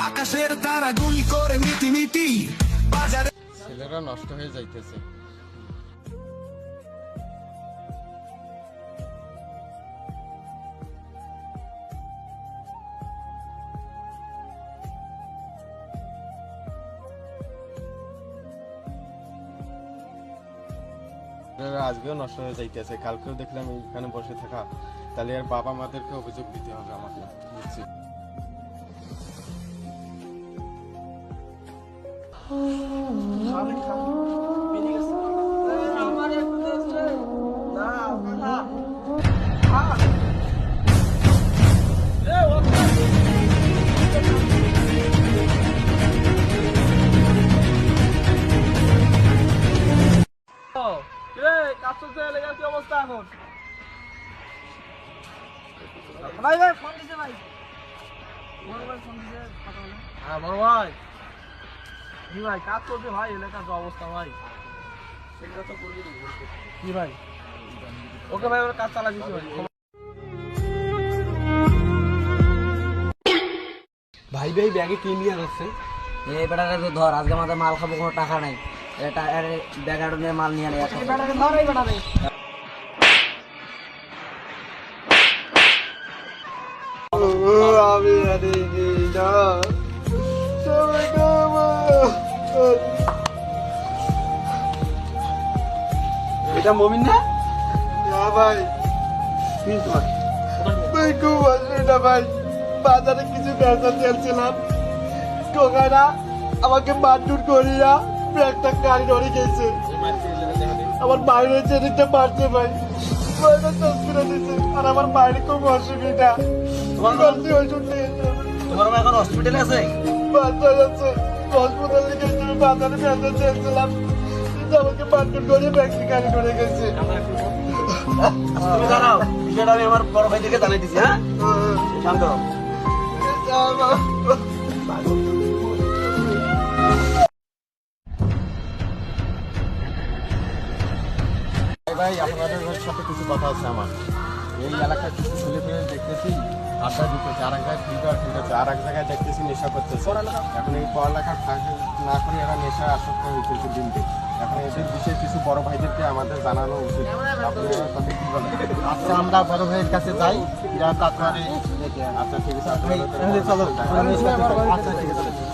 আকাশের তারা গুলি করে মিটিমিটি বাজারে ছেলেরা নষ্ট হয়ে যাইতেছে। আজকেও নষ্ট হয়ে যাইতেছে, কালকেও দেখলাম এখানে বসে থাকা, তাহলে আর বাবা মাদেরকে অভিযোগ দিতে হবে আমাকে। বুঝছি। কি অবস্থা এখন? ভাই ভাই ফোন দিছে ভাই। বড় ভাই ফোন দিছে কথা বলে। হ্যাঁ বড় ভাই। কি ভাই কাজ করছে ভাই, এলাকার যে অবস্থা ভাই। সেটা তো করবি কি ভাই? ওকে ভাই ওর কাজ চালা দিছি ভাই। ভাই ভাই ব্যাগে কি নিয়ে আসছে? এই বেটাটা তো ধর, আজকে আমাদের মাল খাবো, কোনো টাকা নাই। এটা ব্যাগাড় নিয়ে মাল নিয়ে নেয়। বেটাকে ধর এই বেটারে। আমি জানি না। এটা মমিন না? না ভাই। কি তোমার? ভাই খুব অসুবিধা ভাই, বাজারে কিছু ব্যবসা চলছিলাম, টোকারা আমাকে মারধর করিয়া একটা গাড়ি ধরে গেছে, আমার বাইরে যেদিকটা মারছে ভাই, আর আমার বাইরে খুব অসুবিধা। তোমার এখন হসপিটালে আছে? বাজারে আছে, হসপিটালে গেছে, বাজারে ব্যবসা চলছিলাম, কিন্তু আমাকে মারধর করে ব্যক্তি গাড়ি ধরে গেছে। তুমি জানাও বিষয়টা, আমি আমার বড় ভাইদেরকে জানাই দিছি। হ্যাঁ শান্ত হও। ভাই আপনাদের সাথে কিছু কথা আছে আমার। এই এলাকায় কিছু ছেলে পেলে দেখতেছি আড্ডা দিতেছে, আর এক জায়গায় ফিল্টার খেলতেছে, আর এক জায়গায় দেখতেছি নেশা করতেছে। এখন এই পড়ালেখা না করে এরা নেশা আসক্ত হইতেছে দিন দিন। এখন এদের বিষয়ে কিছু বড় ভাইদেরকে আমাদের জানানো উচিত। আপনারা তাতে কি বলেন? আচ্ছা আমরা বড় ভাইয়ের কাছে যাই, তারপরে আচ্ছা ঠিক আছে চলো। আচ্ছা ঠিক আছে।